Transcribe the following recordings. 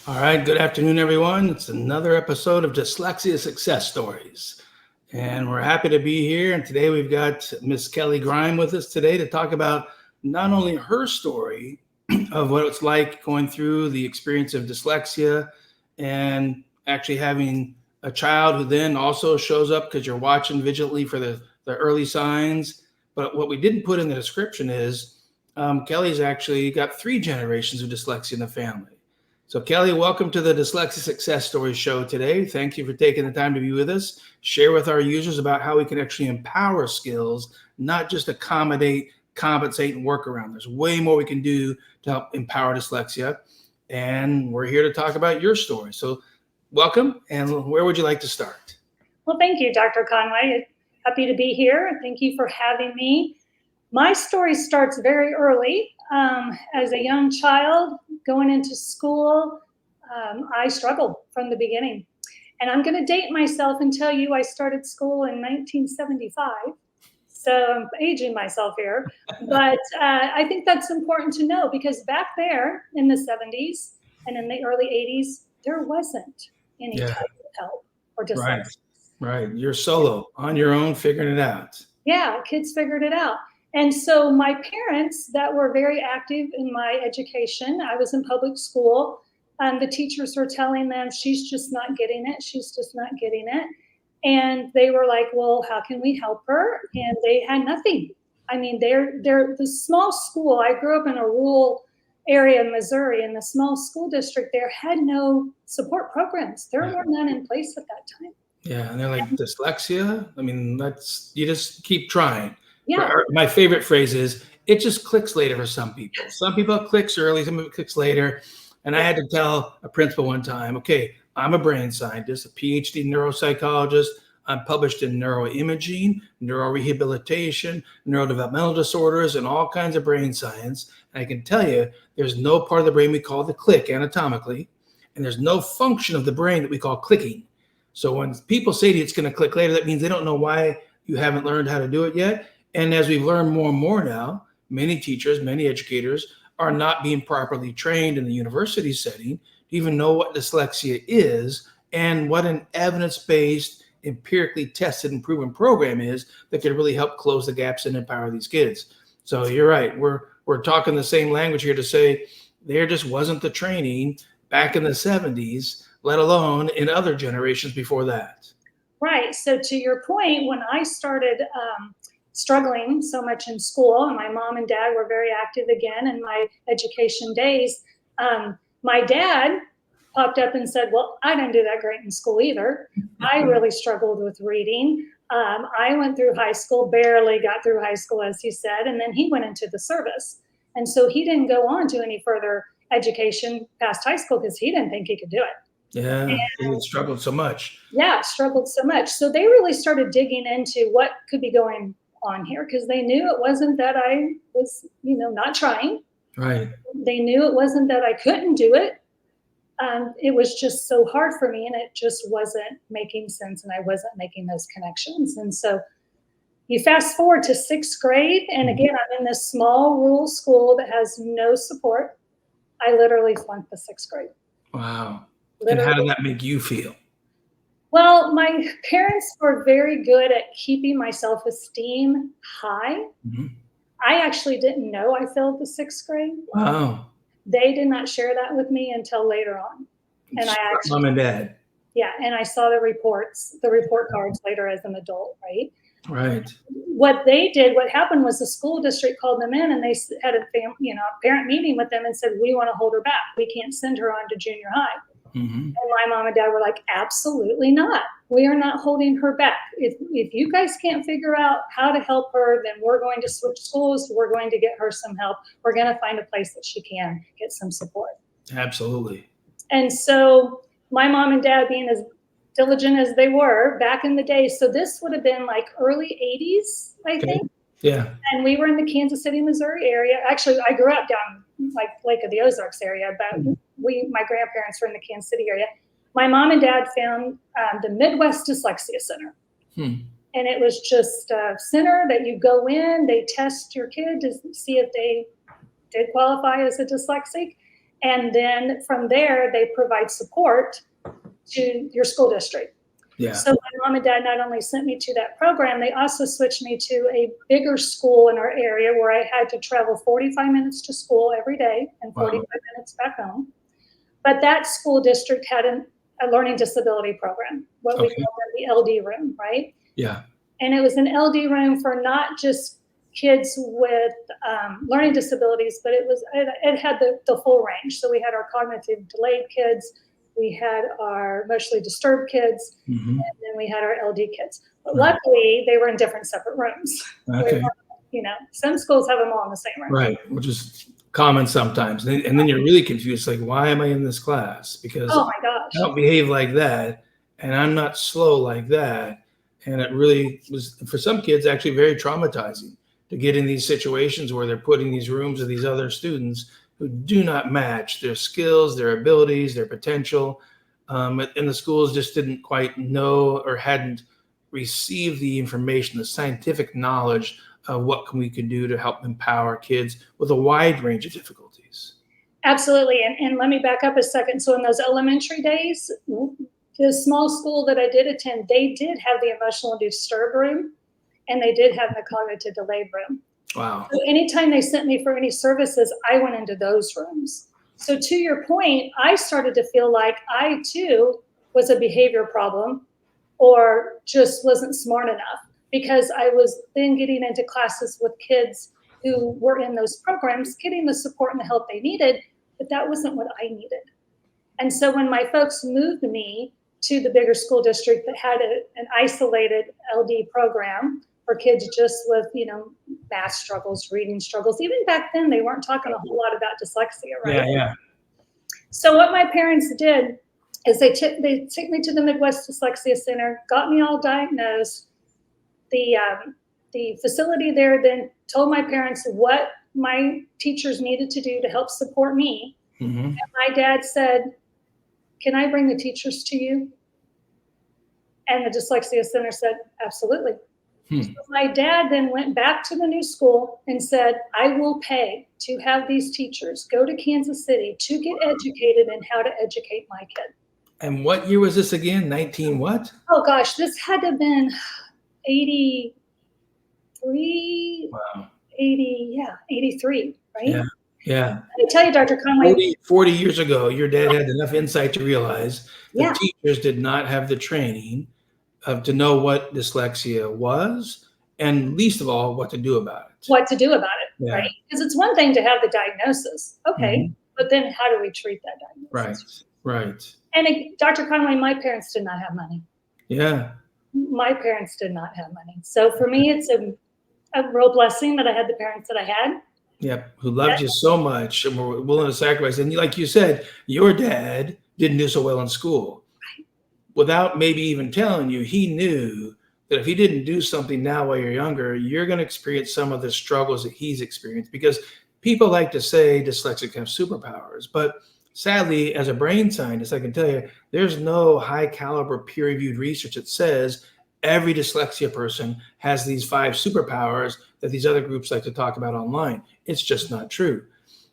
All right, good afternoon, everyone. It's another episode of Dyslexia Success Stories. And we're happy to be here. And today we've got Miss Kelley Grime with us today to talk about not only her story of what it's like going through the experience of dyslexia and actually having a child who then also shows up because you're watching vigilantly for the early signs. But what we didn't put in the description is Kelley's actually got 3 generations of dyslexia in the family. So Kelley, welcome to the Dyslexia Success Stories show today. Thank you for taking the time to be with us. Share with our users about how we can actually empower skills, not just accommodate, compensate, and work around. There's way more we can do to help empower dyslexia. And we're here to talk about your story. So welcome, and where would you like to start? Well, thank you, Dr. Conway. Happy to be here. Thank you for having me. My story starts very early. As a young child going into school, I struggled from the beginning. And I'm going to date myself and tell you I started school in 1975. So I'm aging myself here. But I think that's important to know because back there in the 70s and in the early 80s, there wasn't any type of help or dyslexia. Right. You're solo on your own, figuring it out. Yeah, kids figured it out. And so my parents that were very active in my education, I was in public school, the teachers were telling them, she's just not getting it. She's just not getting it. And they were like, well, how can we help her? And they had nothing. I mean, they're the small school. I grew up in a rural area in Missouri, and the small school district there had no support programs. There were none in place at that time. Yeah, and they're like, dyslexia? I mean, you just keep trying. Yeah. My favorite phrase is, it just clicks later for some people. Some people it clicks early, some people it clicks later. And I had to tell a principal one time, okay, I'm a brain scientist, a PhD neuropsychologist. I'm published in neuroimaging, neurorehabilitation, neurodevelopmental disorders, and all kinds of brain science. And I can tell you, there's no part of the brain we call the click anatomically, and there's no function of the brain that we call clicking. So when people say to you it's going to click later, that means they don't know why you haven't learned how to do it yet. And as we've learned more and more now, many teachers, many educators are not being properly trained in the university setting to even know what dyslexia is and what an evidence-based, empirically tested and proven program is that could really help close the gaps and empower these kids. So you're right. We're talking the same language here to say there just wasn't the training back in the 70s, let alone in other generations before that. Right. So to your point, when I started struggling so much in school, and my mom and dad were very active again in my education days, my dad popped up and said, well, I didn't do that great in school either. I really struggled with reading. I went through high school, barely got through high school, as he said, and then he went into the service. And so he didn't go on to any further education past high school because he didn't think he could do it. Yeah, he struggled so much. Yeah, struggled so much. So they really started digging into what could be going on here because they knew it wasn't that I was, not trying. Right. They knew it wasn't that I couldn't do it. It was just so hard for me and it just wasn't making sense and I wasn't making those connections. And so you fast forward to 6th grade. And again, I'm in this small rural school that has no support. I literally flunked the 6th grade. Wow. Literally. And how did that make you feel? Well, my parents were very good at keeping my self-esteem high. Mm-hmm. I actually didn't know I failed the 6th grade. Wow. They did not share that with me until later on. And I actually, mom and dad. Yeah, and I saw the report cards later as an adult, right? Right. What happened was the school district called them in and they had a parent meeting with them and said, we want to hold her back. We can't send her on to junior high. Mm-hmm. And my mom and dad were like, absolutely not. We are not holding her back. If you guys can't figure out how to help her, then we're going to switch schools. We're going to get her some help. We're going to find a place that she can get some support. Absolutely. And so my mom and dad being as diligent as they were back in the day. So this would have been like early 80s, I think. Yeah. And we were in the Kansas City, Missouri area. Actually, I grew up down like Lake of the Ozarks area, but my grandparents were in the Kansas City area. My mom and dad found the Midwest Dyslexia Center. And it was just a center that you go in, they test your kid to see if they did qualify as a dyslexic. And then from there, they provide support to your school district. Yeah. So my mom and dad not only sent me to that program, they also switched me to a bigger school in our area where I had to travel 45 minutes to school every day and 45 minutes back home. But that school district had a learning disability program, what we call the LD room, right? Yeah. And it was an LD room for not just kids with learning disabilities, but it had the full range. So we had our cognitive delayed kids, we had our emotionally disturbed kids, and then we had our LD kids. But luckily, they were in different separate rooms. Okay. Some schools have them all in the same room. Right, which is common sometimes. And then you're really confused, like, why am I in this class? Because oh my gosh, I don't behave like that, and I'm not slow like that. And it really was, for some kids, actually very traumatizing to get in these situations where they're putting these rooms of these other students who do not match their skills, their abilities, their potential. And the schools just didn't quite know or hadn't received the information, the scientific knowledge of what we can do to help empower kids with a wide range of difficulties. Absolutely. And let me back up a second. So in those elementary days, the small school that I did attend, they did have the emotional disturbed room, and they did have the cognitive delayed room. Wow. So anytime they sent me for any services, I went into those rooms. So to your point, I started to feel like I too was a behavior problem or just wasn't smart enough, because I was then getting into classes with kids who were in those programs, getting the support and the help they needed, but that wasn't what I needed. And so when my folks moved me to the bigger school district that had an isolated LD program for kids just with, math struggles, reading struggles. Even back then, they weren't talking a whole lot about dyslexia, right? Yeah. So what my parents did is they took me to the Midwest Dyslexia Center, got me all diagnosed. The facility there then told my parents what my teachers needed to do to help support me. And my dad said, "Can I bring the teachers to you?" And the Dyslexia Center said, "Absolutely." So my dad then went back to the new school and said, "I will pay to have these teachers go to Kansas City to get educated in how to educate my kid." And what year was this again? 19 what? Oh gosh, this had to have been 83, Wow. 83, right? Yeah. I tell you, Dr. Conway, 40 years ago, your dad had enough insight to realize that Yeah. teachers did not have the training to know what dyslexia was, and least of all, what to do about it. what to do about it, Yeah. right? Because it's one thing to have the diagnosis, okay, but then how do we treat that diagnosis? Right. And Dr. Conway, my parents did not have money. Yeah. My parents did not have money. So for me, it's a real blessing that I had the parents that I had. Yep. Who loved you so much and were willing to sacrifice. And like you said, your dad didn't do so well in school. Without maybe even telling you, he knew that if he didn't do something now while you're younger, you're going to experience some of the struggles that he's experienced. Because people like to say dyslexics have superpowers, but sadly, as a brain scientist, I can tell you, there's no high caliber peer-reviewed research that says every dyslexia person has these 5 superpowers that these other groups like to talk about online. It's just not true.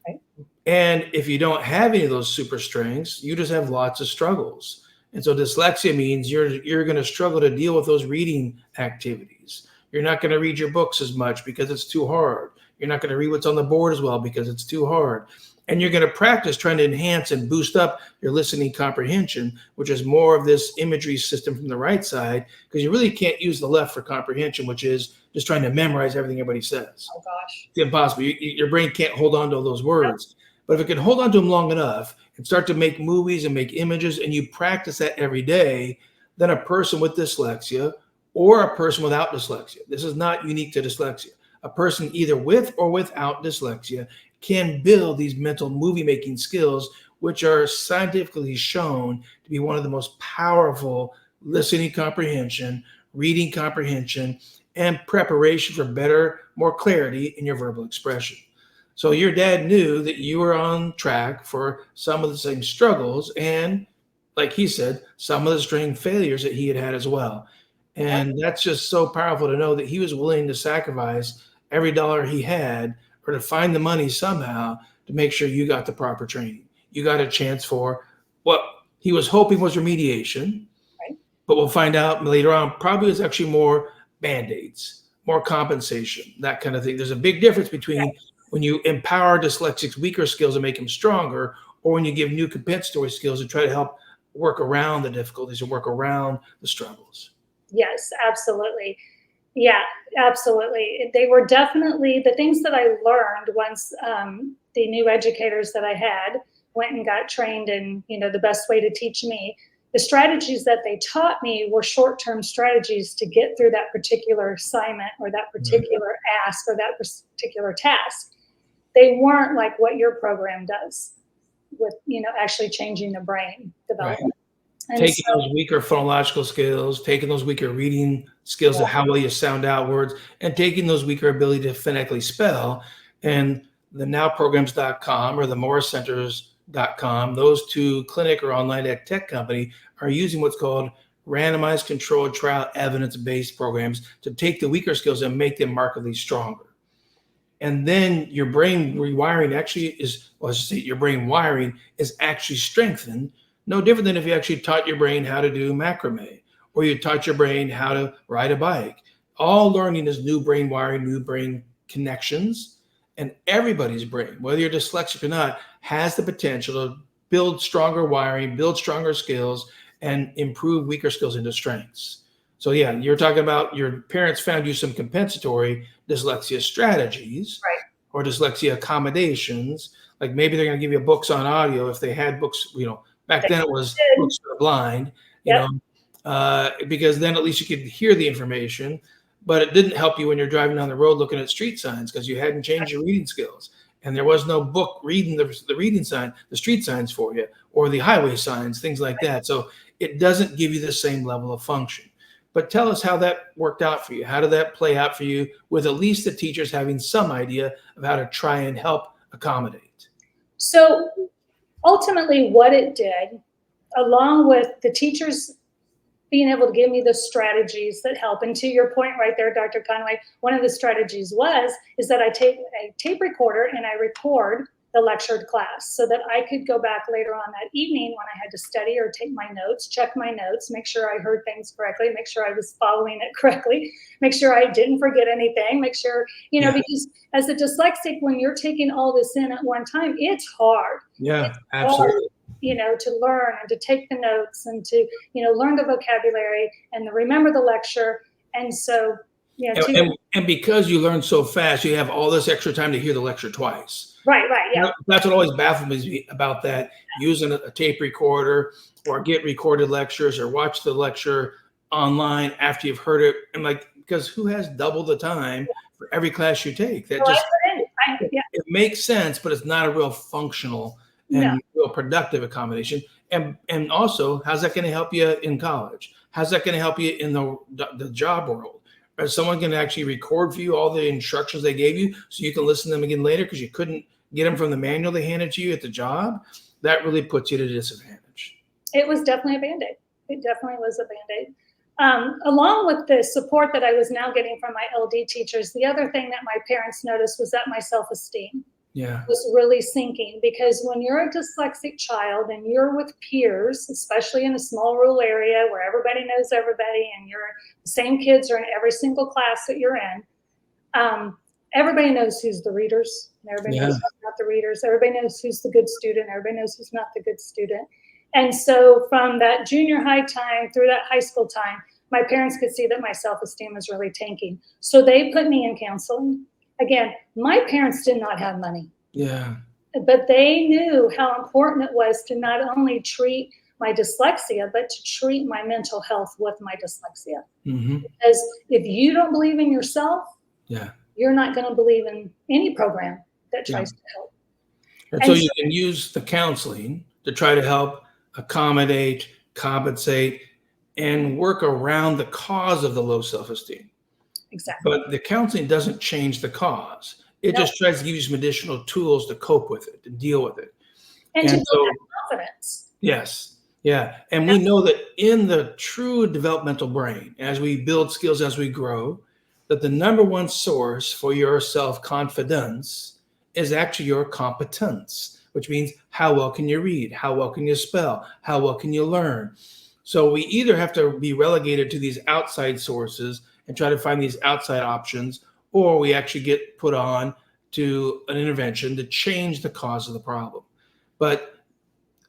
Right. And if you don't have any of those super strengths, you just have lots of struggles. And so dyslexia means you're going to struggle to deal with those reading activities. You're not going to read your books as much because it's too hard. You're not going to read what's on the board as well because it's too hard. And you're going to practice trying to enhance and boost up your listening comprehension, which is more of this imagery system from the right side, because you really can't use the left for comprehension, which is just trying to memorize everything everybody says. Oh gosh. It's impossible. Your brain can't hold on to all those words. But if it can hold on to them long enough and start to make movies and make images, and you practice that every day, then a person with dyslexia or a person without dyslexia, this is not unique to dyslexia, a person either with or without dyslexia can build these mental movie making skills, which are scientifically shown to be one of the most powerful listening comprehension, reading comprehension, and preparation for better, more clarity in your verbal expression. So your dad knew that you were on track for some of the same struggles and, like he said, some of the string failures that he had had as well. And that's just so powerful to know that he was willing to sacrifice every dollar he had or to find the money somehow to make sure you got the proper training. you got a chance for what he was hoping was remediation, Right. but we'll find out later on, probably it's actually more Band-Aids, more compensation, that kind of thing. There's a big difference between when you empower dyslexics' weaker skills and make them stronger, or when you give new compensatory skills and try to help work around the difficulties and work around the struggles. Yes, absolutely. Yeah, absolutely. They were definitely the things that I learned once the new educators that I had went and got trained in, the best way to teach me. The strategies that they taught me were short-term strategies to get through that particular assignment or that particular ask or that particular task. They weren't like what your program does with, actually changing the brain development. And Taking so, those weaker phonological skills, taking those weaker reading skills of how well you sound out words, and taking those weaker ability to phonetically spell. And the nowprograms.com or the morecenters.com, those two clinic or online ed tech company are using what's called randomized controlled trial evidence-based programs to take the weaker skills and make them markedly stronger. And then your brain rewiring actually is, well, I should say your brain wiring is actually strengthened. No different than if you actually taught your brain how to do macrame, or you taught your brain how to ride a bike. All learning is new brain wiring, new brain connections, and everybody's brain, whether you're dyslexic or not, has the potential to build stronger wiring, build stronger skills, and improve weaker skills into strengths. So yeah, you're talking about your parents found you some compensatory dyslexia strategies, right. or dyslexia accommodations. Like maybe they're going to give you books on audio if they had books, back then it was books for the blind, because then at least you could hear the information, but it didn't help you when you're driving down the road looking at street signs because you hadn't changed your reading skills. And there was no book reading the reading sign, the street signs for you, or the highway signs, things like that. So it doesn't give you the same level of function. But tell us how that worked out for you. How did that play out for you with at least the teachers having some idea of how to try and help accommodate? So ultimately what it did, along with the teachers being able to give me the strategies that help, and to your point right there, Dr. Conway, one of the strategies is that I take a tape recorder and I record the lectured class so that I could go back later on that evening when I had to study or take my notes, check my notes, make sure I heard things correctly, make sure I was following it correctly, make sure I didn't forget anything, make sure, because as a dyslexic, when you're taking all this in at one time, it's hard. Yeah, it's absolutely. Hard, to learn and to take the notes and to, learn the vocabulary and to remember the lecture. And so, and because you learn so fast, you have all this extra time to hear the lecture twice. Right, yeah. That's what always baffled me about that, using a tape recorder or get recorded lectures or watch the lecture online after you've heard it. And because who has double the time for every class you take? That it makes sense, but it's not a real functional and real productive accommodation. And also, how's that going to help you in college? How's that going to help you in the job world? Is someone going to actually record for you all the instructions they gave you so you can listen to them again later because you couldn't get them from the manual they handed to you at the job? That really puts you at a disadvantage. It was definitely a Band-Aid. It definitely was a Band-Aid. Along with the support that I was now getting from my LD teachers, the other thing that my parents noticed was that my self-esteem was really sinking, because when you're a dyslexic child and you're with peers, especially in a small rural area where everybody knows everybody and the same kids are in every single class that you're in, everybody knows who's the readers and everybody knows who's not the readers. Everybody knows who's the good student. Everybody knows who's not the good student. And so from that junior high time through that high school time, my parents could see that my self-esteem was really tanking. So they put me in counseling. Again, my parents did not have money. Yeah. But they knew how important it was to not only treat my dyslexia, but to treat my mental health with my dyslexia. Mm-hmm. Because if you don't believe in yourself, you're not going to believe in any program that tries to help. And so you can use the counseling to try to help accommodate, compensate, and work around the cause of the low self-esteem. Exactly. But the counseling doesn't change the cause. It just tries to give you some additional tools to cope with it, to deal with it. And to build that confidence. Yes. Yeah. And we know that in the true developmental brain, as we build skills, as we grow, that the number one source for your self-confidence is actually your competence, which means how well can you read? How well can you spell? How well can you learn? So we either have to be relegated to these outside sources and try to find these outside options, or we actually get put on to an intervention to change the cause of the problem. But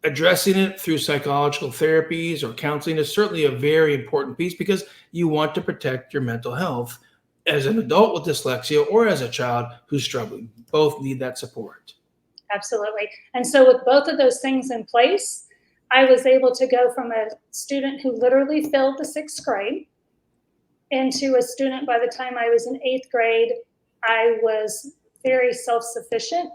addressing it through psychological therapies or counseling is certainly a very important piece, because you want to protect your mental health as an adult with dyslexia or as a child who's struggling. Both need that support. Absolutely. And so with both of those things in place, I was able to go from a student who literally failed the 6th grade into a student by the time I was in 8th grade. I was very self-sufficient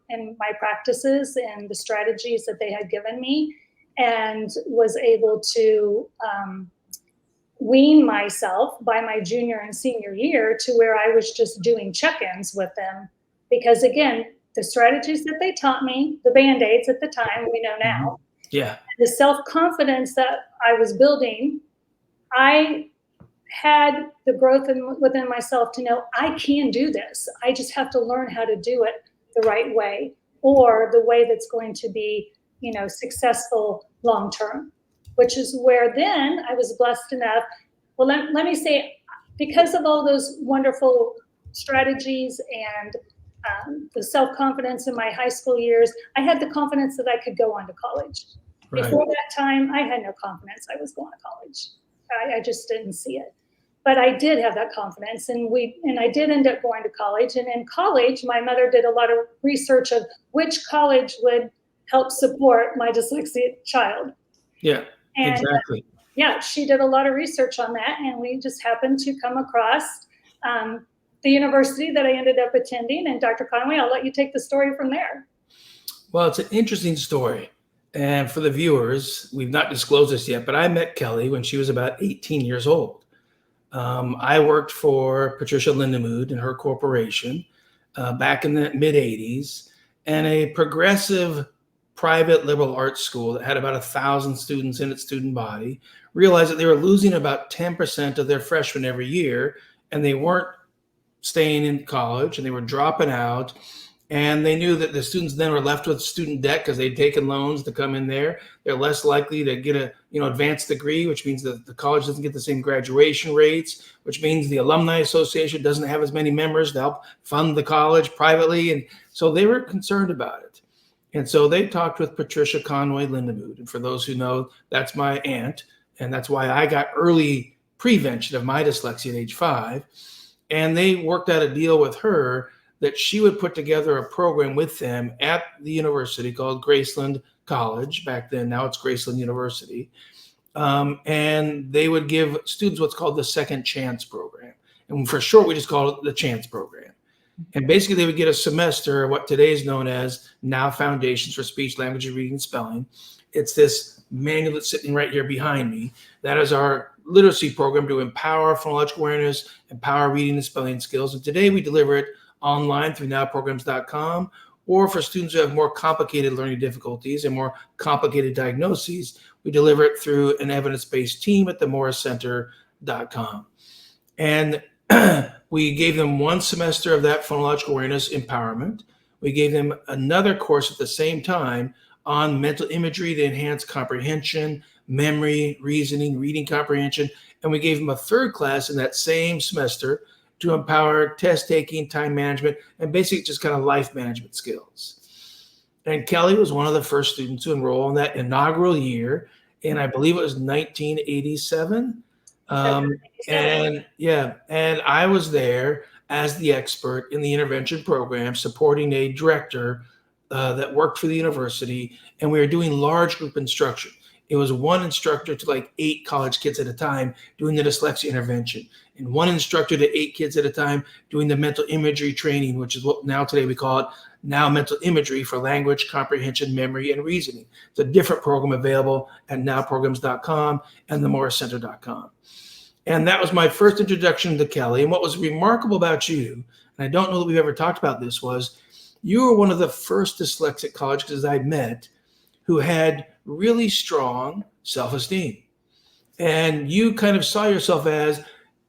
in my practices and the strategies that they had given me, and was able to wean myself by my junior and senior year to where I was just doing check-ins with them. Because again, the strategies that they taught me, the Band-Aids at the time, we know now, Yeah. the self-confidence that I was building, I had the growth within myself to know I can do this. I just have to learn how to do it the right way, or the way that's going to be, successful long-term, which is where then I was blessed enough. Well, let me say, because of all those wonderful strategies and the self-confidence in my high school years, I had the confidence that I could go on to college. Right. Before that time, I had no confidence I was going to college. I just didn't see it. But I did have that confidence, and I did end up going to college. And in college, my mother did a lot of research of which college would help support my dyslexic child. Yeah, And exactly. yeah, she did a lot of research on that, and we just happened to come across the university that I ended up attending. And Dr. Conway, I'll let you take the story from there. Well, it's an interesting story. And for the viewers, we've not disclosed this yet, but I met Kelley when she was about 18 years old. I worked for Patricia Lindemood and her corporation back in the mid-'80s, and a progressive private liberal arts school that had about 1,000 students in its student body realized that they were losing about 10% of their freshmen every year, and they weren't staying in college, and they were dropping out. And they knew that the students then were left with student debt because they'd taken loans to come in there. They're less likely to get a advanced degree, which means that the college doesn't get the same graduation rates, which means the Alumni Association doesn't have as many members to help fund the college privately. And so they were concerned about it. And so they talked with Patricia Conway Lindemood. And for those who know, that's my aunt. And that's why I got early prevention of my dyslexia at age 5. And they worked out a deal with her that she would put together a program with them at the university called Graceland College back then. Now it's Graceland University. And they would give students what's called the Second Chance Program. And for short, we just call it the Chance Program. And basically, they would get a semester of what today is known as now Foundations for Speech, Language, Reading, and Spelling. It's this manual that's sitting right here behind me. That is our literacy program to empower phonological awareness, empower reading and spelling skills. And today we deliver it online through nowprograms.com, or for students who have more complicated learning difficulties and more complicated diagnoses, we deliver it through an evidence-based team at themorriscenter.com. And we gave them 1 semester of that phonological awareness empowerment. We gave them another course at the same time on mental imagery to enhance comprehension, memory, reasoning, reading comprehension. And we gave them a 3rd class in that same semester to empower test taking, time management, and basically just kind of life management skills. And Kelley was one of the first students to enroll in that inaugural year, and I believe it was 1987. And I was there as the expert in the intervention program, supporting a director that worked for the university, and we were doing large group instruction. It was 1 instructor to like 8 college kids at a time doing the dyslexia intervention, and 1 instructor to 8 kids at a time doing the mental imagery training, which is what now today we call it now mental imagery for language, comprehension, memory, and reasoning. It's a different program available at nowprograms.com and themorriscenter.com. And that was my first introduction to Kelley. And what was remarkable about you, and I don't know that we've ever talked about this, was you were one of the first dyslexic college kids I met who had really strong self-esteem. And you kind of saw yourself as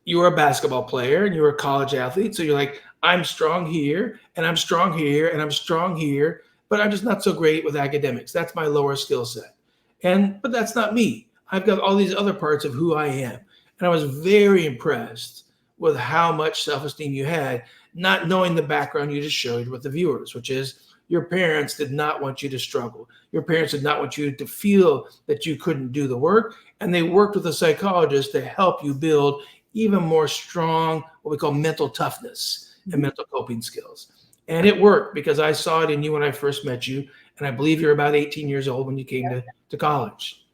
you were a basketball player and you were a college athlete. So you're like, I'm strong here, and I'm strong here, and I'm strong here. but I'm just not so great with academics. That's my lower skill set. But that's not me. I've got all these other parts of who I am. And I was very impressed with how much self-esteem you had, not knowing the background you just showed with the viewers, which is your parents did not want you to struggle. Your parents did not want you to feel that you couldn't do the work. And they worked with a psychologist to help you build even more strong, what we call mental toughness and mental coping skills. And it worked because I saw it in you when I first met you. And I believe you're about 18 years old when you came to college.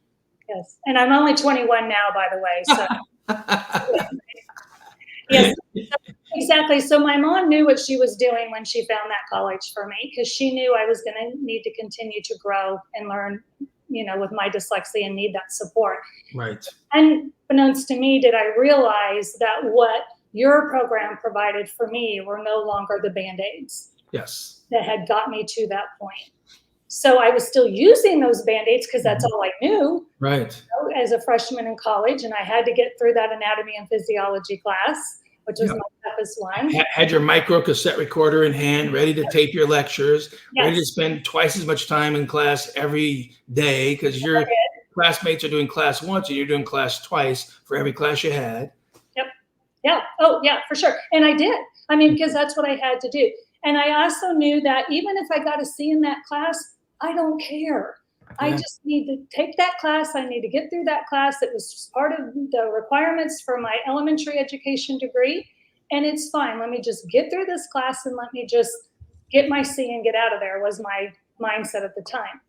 Yes. And I'm only 21 now, by the way. So yes, exactly. So my mom knew what she was doing when she found that college for me, because she knew I was going to need to continue to grow and learn, with my dyslexia and need that support. Right. And unbeknownst to me, did I realize that what your program provided for me were no longer the Band-Aids. Yes. That had got me to that point. So I was still using those Band-Aids because that's all I knew. Right. As a freshman in college, and I had to get through that anatomy and physiology class, which was my toughest one. Had your micro cassette recorder in hand, ready to tape your lectures, ready to spend twice as much time in class every day because your classmates are doing class once and you're doing class twice for every class you had. Yep. Yeah. Oh, yeah, for sure. And I did. I mean, because that's what I had to do. And I also knew that even if I got a C in that class, I don't care. I just need to take that class. I need to get through that class. It was just part of the requirements for my elementary education degree. And it's fine. Let me just get through this class and let me just get my C and get out of there was my mindset at the time.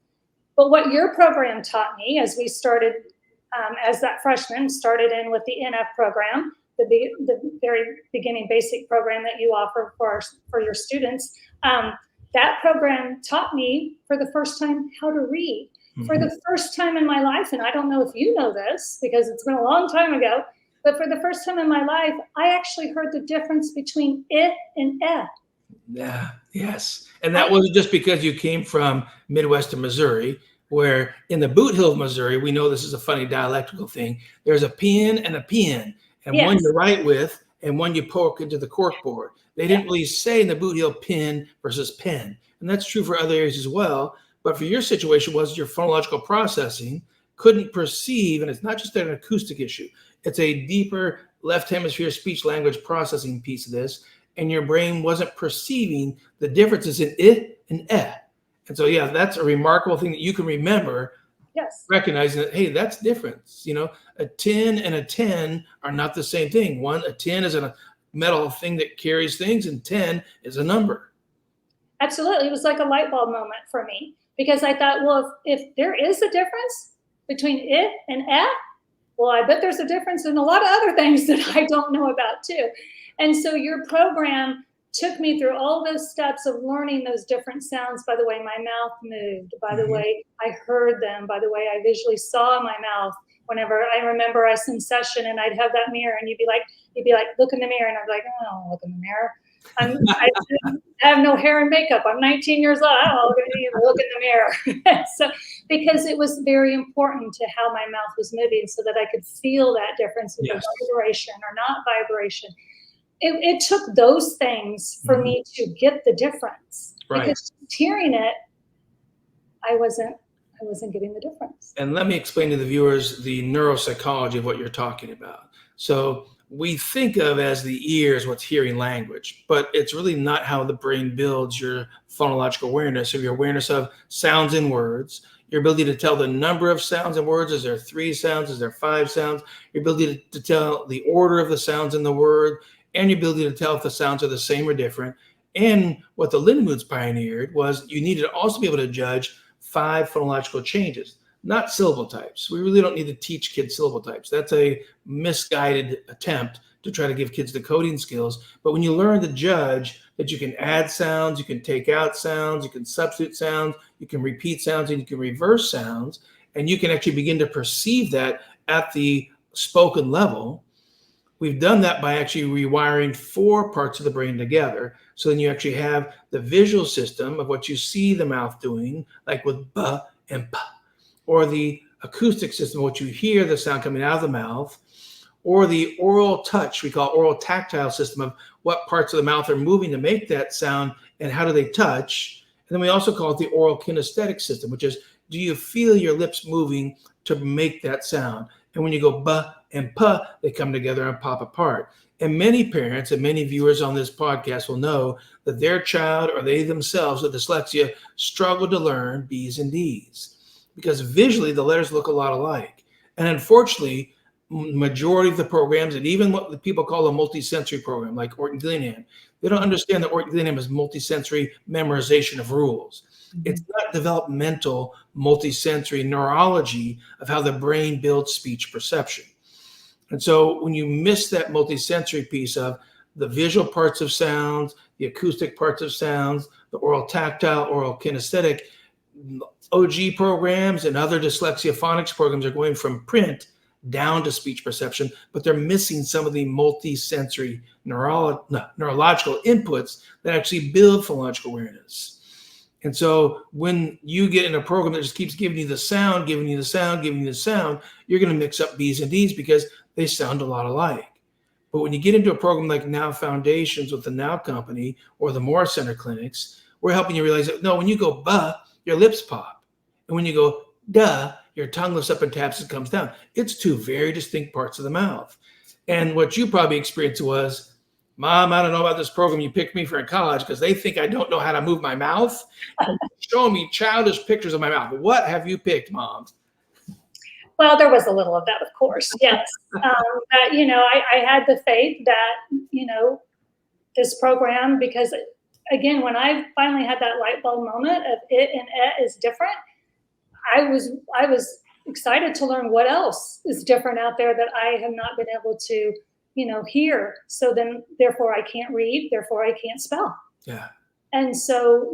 But what your program taught me as we started, as that freshman, started in with the NF program, the very beginning basic program that you offer for your students, that program taught me for the first time how to read. For the first time in my life, and I don't know if you know this because it's been a long time ago, but for the first time in my life, I actually heard the difference between it and eh. Yeah, yes. And that wasn't just because you came from Midwestern Missouri, where in the Boot Hill of Missouri, we know this is a funny dialectical thing. There's a pin and a pin, and one you write with and one you poke into the cork board. They didn't really say in the Boot Hill pin versus pen. And that's true for other areas as well. But for your situation was your phonological processing couldn't perceive, and it's not just an acoustic issue. It's a deeper left hemisphere speech language processing piece of this. And your brain wasn't perceiving the differences in it and eh. And so, yeah, that's a remarkable thing that you can remember. Yes. Recognizing that, hey, that's different. A 10 and a 10 are not the same thing. A 10 is a metal thing that carries things, and 10 is a number. Absolutely. It was like a light bulb moment for me because I thought, well, if there is a difference between it and eh, well, I bet there's a difference in a lot of other things that I don't know about too. And so your program took me through all those steps of learning those different sounds. By the way, my mouth moved. By the way, I heard them. By the way, I visually saw my mouth. Whenever I remember us in session and I'd have that mirror and you'd be like, look in the mirror. And I'd be like, oh, I don't look in the mirror. I have no hair and makeup. I'm 19 years old. I don't look in the mirror. So, because it was very important to how my mouth was moving so that I could feel that difference with vibration or not vibration. It took those things for me to get the difference. Right. Because hearing it, I wasn't getting the difference. And let me explain to the viewers the neuropsychology of what you're talking about. So we think of as the ears what's hearing language, but it's really not how the brain builds your phonological awareness, or your awareness of sounds and words, your ability to tell the number of sounds and words. Is there 3 sounds? Is there 5 sounds? Your ability to tell the order of the sounds in the word, and your ability to tell if the sounds are the same or different. And what the Lindmoods pioneered was you needed to also be able to judge 5 phonological changes, not syllable types. We really don't need to teach kids syllable types. That's a misguided attempt to try to give kids the coding skills. But when you learn to judge that you can add sounds, you can take out sounds, you can substitute sounds, you can repeat sounds, and you can reverse sounds, and you can actually begin to perceive that at the spoken level. We've done that by actually rewiring 4 parts of the brain together. So then you actually have the visual system of what you see the mouth doing, like with b and p, or the acoustic system, what you hear the sound coming out of the mouth, or the oral touch, we call oral tactile system, of what parts of the mouth are moving to make that sound and how do they touch. And then we also call it the oral kinesthetic system, which is, do you feel your lips moving to make that sound? And when you go buh and puh, they come together and pop apart. And many parents and many viewers on this podcast will know that their child or they themselves with dyslexia struggle to learn B's and D's because visually the letters look a lot alike. And unfortunately, majority of the programs, and even what the people call a multisensory program, like Orton Gillingham, they don't understand that Orton Gillingham is multisensory memorization of rules. It's not developmental multisensory neurology of how the brain builds speech perception. And so when you miss that multisensory piece of the visual parts of sounds, the acoustic parts of sounds, the oral tactile, oral kinesthetic, OG programs and other dyslexia phonics programs are going from print down to speech perception, but they're missing some of the multisensory neurological inputs that actually build phonological awareness. And so when you get in a program that just keeps giving you the sound, giving you the sound, giving you the sound, you're going to mix up B's and D's because they sound a lot alike. But when you get into a program like Now Foundations with the Now Company or the Moore Center clinics, we're helping you realize that, no, when you go buh, your lips pop. And when you go duh, your tongue lifts up and taps and comes down. It's two very distinct parts of the mouth. And what you probably experienced was, Mom, I don't know about this program you picked me for in college because they think I don't know how to move my mouth. Showing me childish pictures of my mouth. What have you picked, Mom? Well, there was a little of that, of course. Yes. But, I had the faith that, this program, because again, when I finally had that light bulb moment of it and it is different, I was excited to learn what else is different out there that I have not been able to, hear. So then, therefore, I can't read. Therefore, I can't spell. Yeah. And so,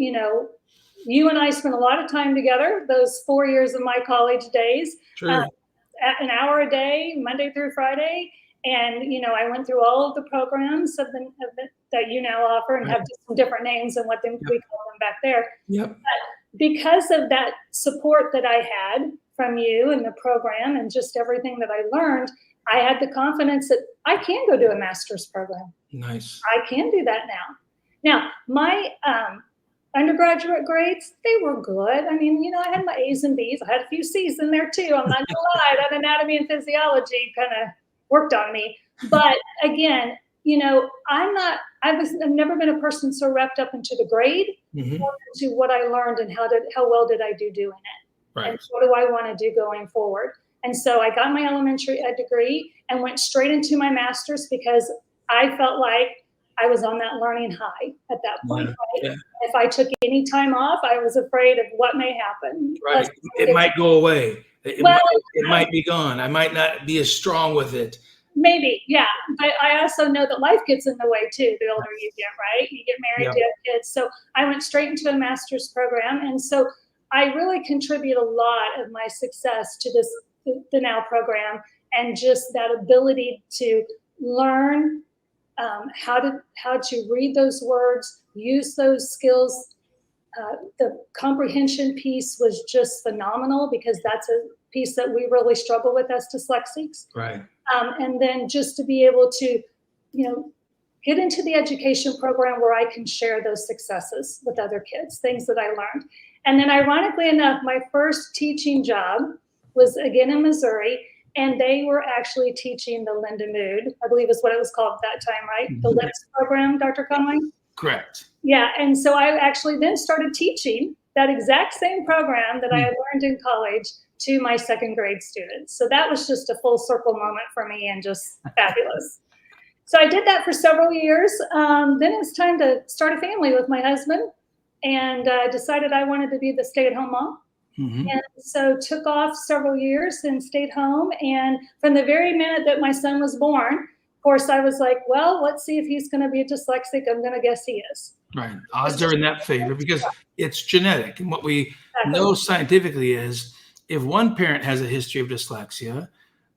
you and I spent a lot of time together those 4 years of my college days, an hour a day, Monday through Friday. And, I went through all of the programs that you now offer and have just different names than what we call them back there. Yep. But because of that support that I had from you and the program and just everything that I learned, I had the confidence that I can go do a master's program. Nice. I can do that now. Now, my undergraduate grades, they were good. I mean, I had my A's and B's. I had a few C's in there too. I'm not going to lie. That anatomy and physiology kind of worked on me. But again, I've never been a person so wrapped up into the grade or into what I learned and how well did I do doing it. Right. And what do I want to do going forward? And so I got my elementary ed degree and went straight into my master's because I felt like I was on that learning high at that point. Right? Yeah. If I took any time off, I was afraid of what may happen. Right. It might go away. It might be gone. I might not be as strong with it. Maybe, yeah. But I also know that life gets in the way too, the older you get, right? You get married, you have kids. So I went straight into a master's program. And so I really contribute a lot of my success to the Now program, and just that ability to learn how to read those words, use those skills. The comprehension piece was just phenomenal because that's a piece that we really struggle with as dyslexics. Right. And then just to be able to, get into the education program where I can share those successes with other kids, things that I learned. And then ironically enough, my first teaching job was again in Missouri, and they were actually teaching the Linda Mood, I believe is what it was called at that time, right? The LIPS program, Dr. Conway? Correct. Yeah, and so I actually then started teaching that exact same program that I had learned in college to my second grade students. So that was just a full circle moment for me and just fabulous. So I did that for several years. Then it was time to start a family with my husband, and decided I wanted to be the stay-at-home mom. And so took off several years and stayed home. And from the very minute that my son was born, of course, I was like, well, let's see if he's going to be a dyslexic. I'm going to guess he is. Right. Odds are in that favor because it's genetic. And what we know scientifically is if one parent has a history of dyslexia,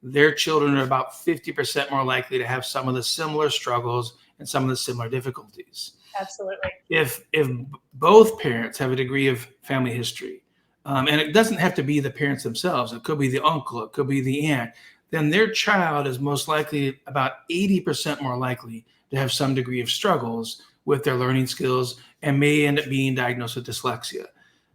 their children are about 50% more likely to have some of the similar struggles and some of the similar difficulties. Absolutely. If both parents have a degree of family history, and it doesn't have to be the parents themselves, it could be the uncle, it could be the aunt, then their child is most likely about 80% more likely to have some degree of struggles with their learning skills and may end up being diagnosed with dyslexia.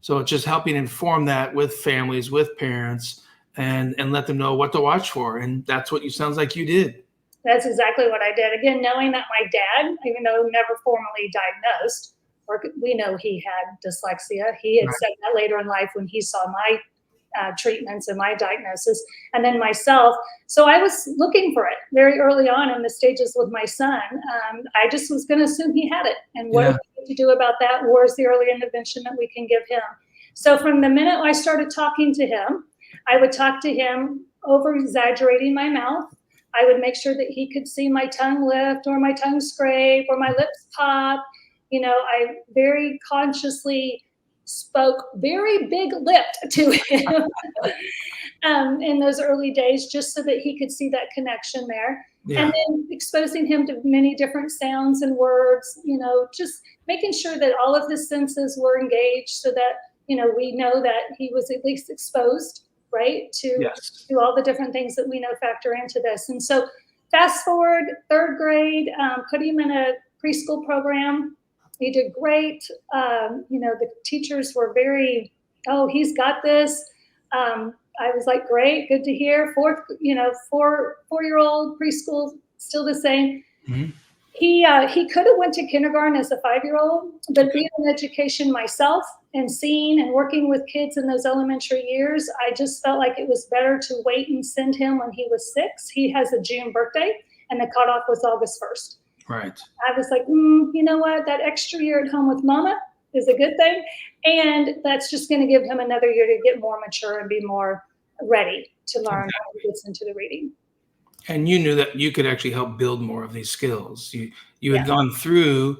So it's just helping inform that with families, with parents, and let them know what to watch for. And that's what you sounds like you did. That's exactly what I did. Again, knowing that my dad, even though never formally diagnosed, or we know he had dyslexia, he had Right. said that later in life when he saw my treatments and my diagnosis, and then myself. So I was looking for it very early on in the stages with my son. I just was going to assume he had it. And what Yeah. do we need to do about that? Where's the early intervention that we can give him? So from the minute I started talking to him, I would talk to him over exaggerating my mouth. I would make sure that he could see my tongue lift or my tongue scrape or my lips pop. I very consciously spoke very big lipped to him in those early days, just so that he could see that connection there. Yeah. And then exposing him to many different sounds and words, just making sure that all of his senses were engaged so that, we know that he was at least exposed, right, to Yes. all the different things that we know factor into this. And so fast forward, third grade, put him in a preschool program. He did great. The teachers were very, oh, he's got this. I was like, great, good to hear. 4-year-old preschool, still the same. Mm-hmm. He could have went to kindergarten as a 5-year-old, but being in education myself and seeing and working with kids in those elementary years, I just felt like it was better to wait and send him when he was 6. He has a June birthday, and the cutoff was August 1st. Right. I was like, you know what? That extra year at home with mama is a good thing. And that's just going to give him another year to get more mature and be more ready to learn how he gets into the reading. And you knew that you could actually help build more of these skills. You had Yeah. gone through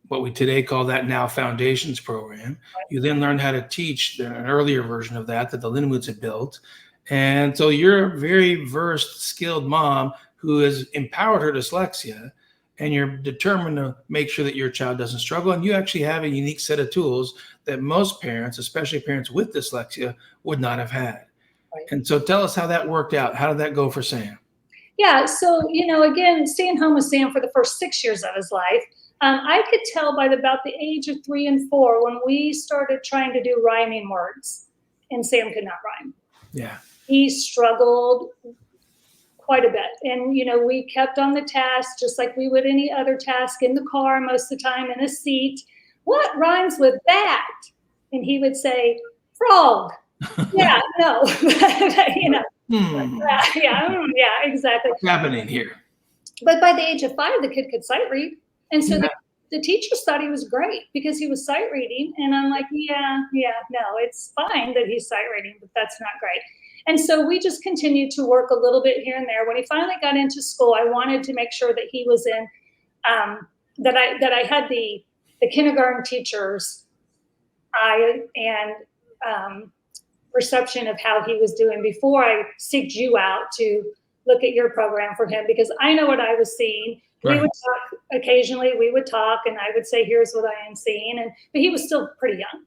what we today call that now Foundations program. You then learned how to teach an earlier version of that the Lindenwoods had built. And so you're a very versed, skilled mom who has empowered her dyslexia, and you're determined to make sure that your child doesn't struggle. And you actually have a unique set of tools that most parents, especially parents with dyslexia, would not have had. Right. And so tell us how that worked out. How did that go for Sam? Yeah. So, again, staying home with Sam for the first 6 years of his life, I could tell by about the age of 3 and 4 when we started trying to do rhyming words, and Sam could not rhyme. Yeah. He struggled quite a bit. And, we kept on the task just like we would any other task in the car most of the time in a seat. What rhymes with that? And he would say, frog. Yeah, no. Yeah, exactly. What's happening here? But by the age of 5, the kid could sight read. And so the teachers thought he was great because he was sight reading. And I'm like, no, it's fine that he's sight reading, but that's not great. And so we just continued to work a little bit here and there. When he finally got into school, I wanted to make sure that he was in, that I had the kindergarten teachers' eye and perception of how he was doing before I seeked you out to look at your program for him, because I know what I was seeing. Right. We would talk occasionally, we would talk, and I would say, here's what I am seeing. But he was still pretty young.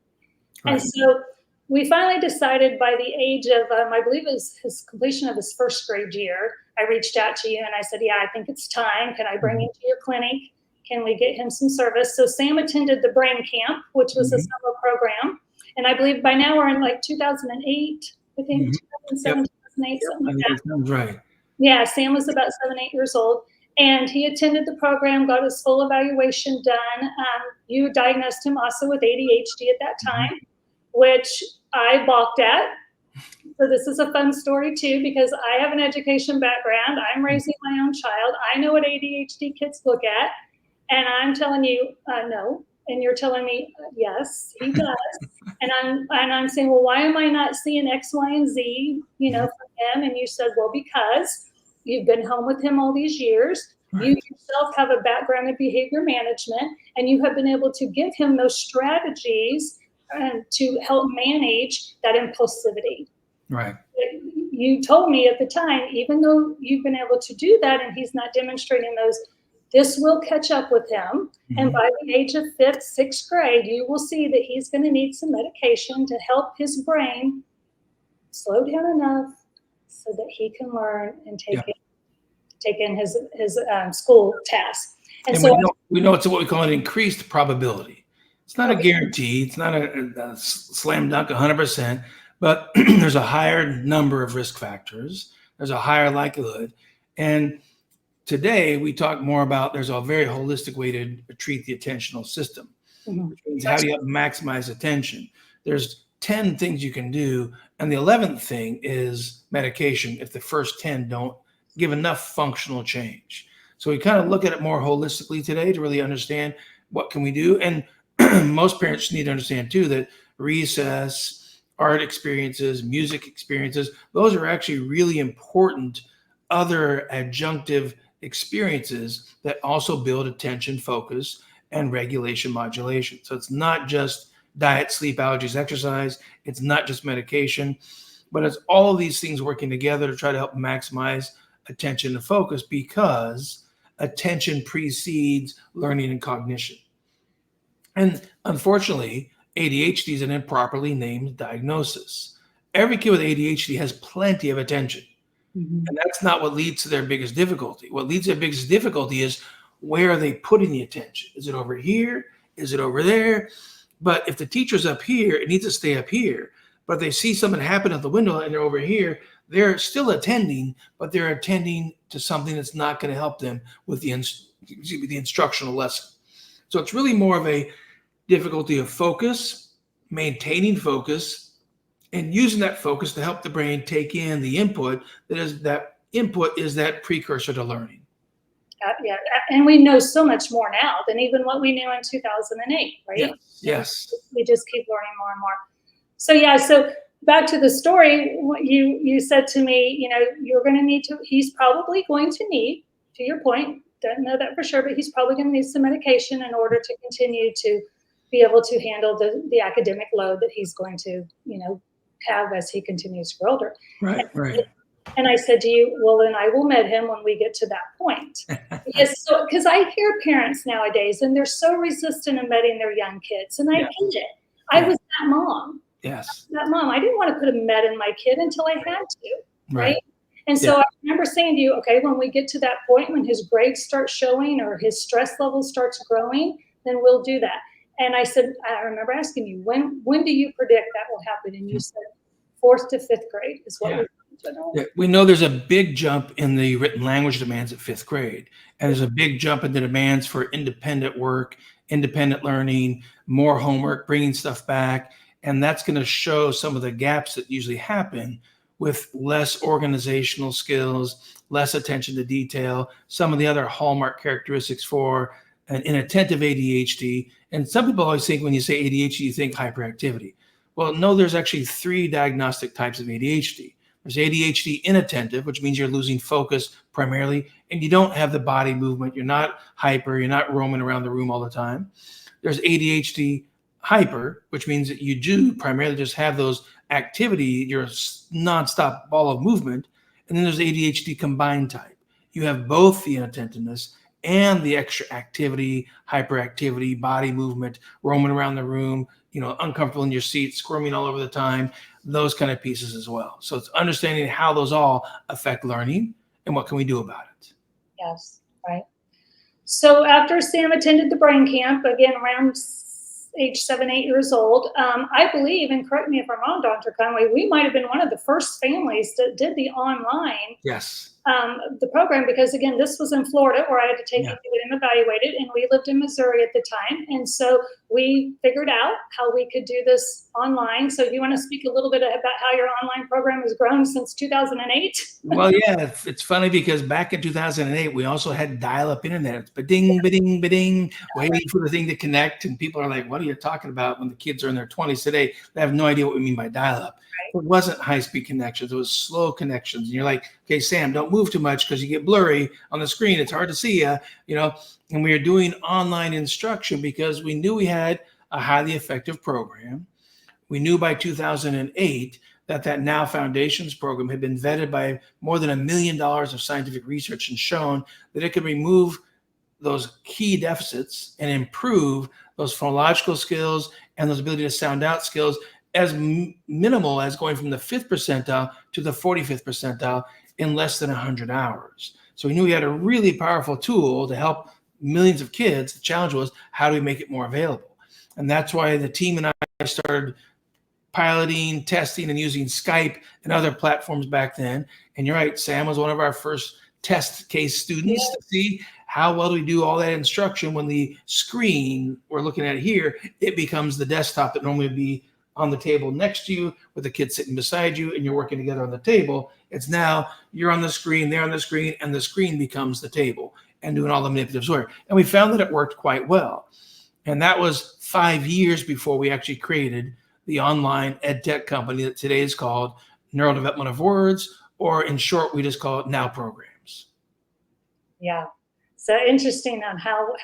Right. And so we finally decided by the age of, I believe it was his completion of his first grade year, I reached out to you and I said, yeah, I think it's time. Can I bring him to your clinic? Can we get him some service? So Sam attended the brain camp, which was a summer program. And I believe by now we're in like 2008, I think 2007, 2008, something like that. That sounds right. Yeah, Sam was about 7, 8 years old. And he attended the program, got his full evaluation done. You diagnosed him also with ADHD at that time, which I balked at. So this is a fun story too, because I have an education background. I'm raising my own child. I know what ADHD kids look at. And I'm telling you, no. And you're telling me, yes, he does. And I'm saying, well, why am I not seeing X, Y, and Z, from him? And you said, well, because you've been home with him all these years. Right. You yourself have a background in behavior management, and you have been able to give him those strategies to help manage that impulsivity. Right. You told me at the time, even though you've been able to do that and he's not demonstrating those, this will catch up with him. And by the age of 5th, 6th grade, you will see that he's going to need some medication to help his brain slow down enough so that he can learn and take in his school tasks. And And so, we know it's what we call an increased probability. It's not a okay, guarantee. It's not a slam dunk 100%, but there's a higher number of risk factors. There's a higher likelihood. And today we talk more about there's a very holistic way to treat the attentional system, mhm, which means how do you maximize attention? There's 10 things you can do. And the 11th thing is medication if the first 10 don't give enough functional change. So we kind of look at it more holistically today to really understand what can we do. And most parents need to understand too that recess, art experiences, music experiences, those are actually really important other adjunctive experiences that also build attention, focus, and regulation modulation. So it's not just diet, sleep, allergies, exercise. It's not just medication, but it's all of these things working together to try to help maximize attention and focus because attention precedes learning and cognition. And unfortunately, ADHD is an improperly named diagnosis. Every kid with ADHD has plenty of attention. mhm. And that's not what leads to their biggest difficulty. What leads to their biggest difficulty is where are they putting the attention? Is it over here? Is it over there? But if the teacher's up here, it needs to stay up here. But if they see something happen at the window and they're over here, they're still attending, but they're attending to something that's not going to help them with the instructional lesson. So it's really more of a difficulty of focus, maintaining focus, and using that focus to help the brain take in the input that input is that precursor to learning. Yeah, and we know so much more now than even what we knew in 2008, right? Yes. We just keep learning more and more. So yeah, so back to the story, what you said to me, you're going to need to, he's probably going to need, to your point, don't know that for sure, but he's probably going to need some medication in order to continue to be able to handle the academic load that he's going to, have as he continues to grow older. Right. And I said to you, well, then I will med him when we get to that point. Because I hear parents nowadays, and they're so resistant in medding their young kids, and I get it. I was that mom. Yes. That mom. I didn't want to put a med in my kid until I had to, Right. And so I remember saying to you, okay, when we get to that point, when his grades start showing or his stress level starts growing, then we'll do that. And I said, I remember asking you, when do you predict that will happen? And you said 4th to 5th grade is what we know there's a big jump in the written language demands at 5th grade. And there's a big jump in the demands for independent work, independent learning, more homework, bringing stuff back. And that's going to show some of the gaps that usually happen with less organizational skills, less attention to detail, some of the other hallmark characteristics for an inattentive ADHD. And some people always think when you say ADHD, you think hyperactivity. Well, no, there's actually 3 diagnostic types of ADHD. There's ADHD inattentive, which means you're losing focus primarily, and you don't have the body movement. You're not hyper. You're not roaming around the room all the time. There's ADHD hyper, which means that you do primarily just have those activity. You're a nonstop ball of movement. And then there's ADHD combined type. You have both the inattentiveness and the extra activity, hyperactivity, body movement, roaming around the room, uncomfortable in your seat, squirming all over the time, those kind of pieces as well. So it's understanding how those all affect learning and what can we do about it. Yes, right. So after Sam attended the brain camp, again, around age 7, 8 years old, I believe, and correct me if I'm wrong, Dr. Conway, we might have been one of the first families that did the online the program, because again, this was in Florida where I had to take him to get him evaluated, and we lived in Missouri at the time. And so we figured out how we could do this online. So do you want to speak a little bit about how your online program has grown since 2008? Well, yeah, it's funny because back in 2008, we also had dial-up internet. It's ba-ding, ba-ding, ba-ding, waiting for the thing to connect. And people are like, what are you talking about? When the kids are in their 20s today, they have no idea what we mean by dial-up. It wasn't high-speed connections. It was slow connections. And you're like, okay, Sam, don't move too much because you get blurry on the screen. It's hard to see you, And we were doing online instruction because we knew we had a highly effective program. We knew by 2008 that Now Foundations program had been vetted by more than $1 million of scientific research and shown that it could remove those key deficits and improve those phonological skills and those ability to sound out skills as minimal as going from the 5th percentile to the 45th percentile in less than 100 hours. So we knew we had a really powerful tool to help millions of kids. The challenge was, how do we make it more available? And that's why the team and I started piloting, testing, and using Skype and other platforms back then. And you're right, Sam was one of our first test case students to see how well do we do all that instruction when the screen we're looking at here, it becomes the desktop that normally would be on the table next to you with the kid sitting beside you and you're working together on the table. It's now you're on the screen, they're on the screen, and the screen becomes the table and doing all the manipulative work. And we found that it worked quite well. And that was 5 years before we actually created the online ed tech company that today is called Neurodevelopment of Words, or in short, we just call it Now Programs. Yeah. So interesting on how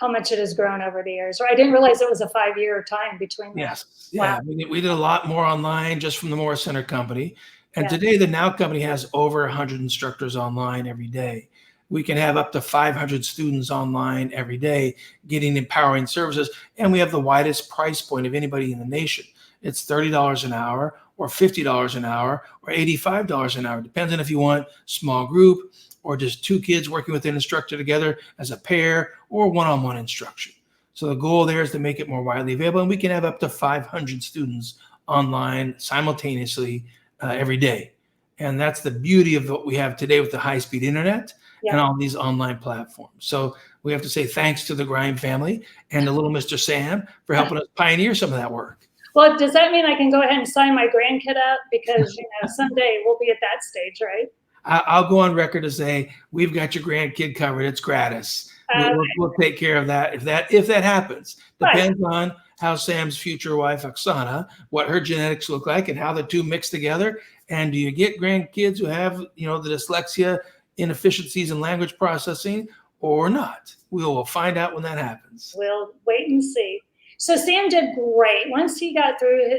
much it has grown over the years. I didn't realize it was a 5-year time between that. Yes. Yeah. Wow. We did a lot more online just from the Morris Center company. And today the Now company has over 100 instructors online every day. We can have up to 500 students online every day getting empowering services. And we have the widest price point of anybody in the nation. It's $30 an hour or $50 an hour or $85 an hour. Depends on if you want small group or just 2 kids working with an instructor together as a pair or one-on-one instruction. So the goal there is to make it more widely available. And we can have up to 500 students online simultaneously every day. And that's the beauty of what we have today with the high-speed internet and all these online platforms. So we have to say thanks to the Grime family and to little Mr. Sam for helping us pioneer some of that work. Well, does that mean I can go ahead and sign my grandkid up? Because, someday we'll be at that stage, right? I'll go on record to say, we've got your grandkid covered. It's gratis. We'll take care of that. If that happens, depends on how Sam's future wife, Oksana, what her genetics look like and how the two mix together. And do you get grandkids who have, the dyslexia, inefficiencies in language processing or not? We will find out when that happens. We'll wait and see. So Sam did great. Once he got through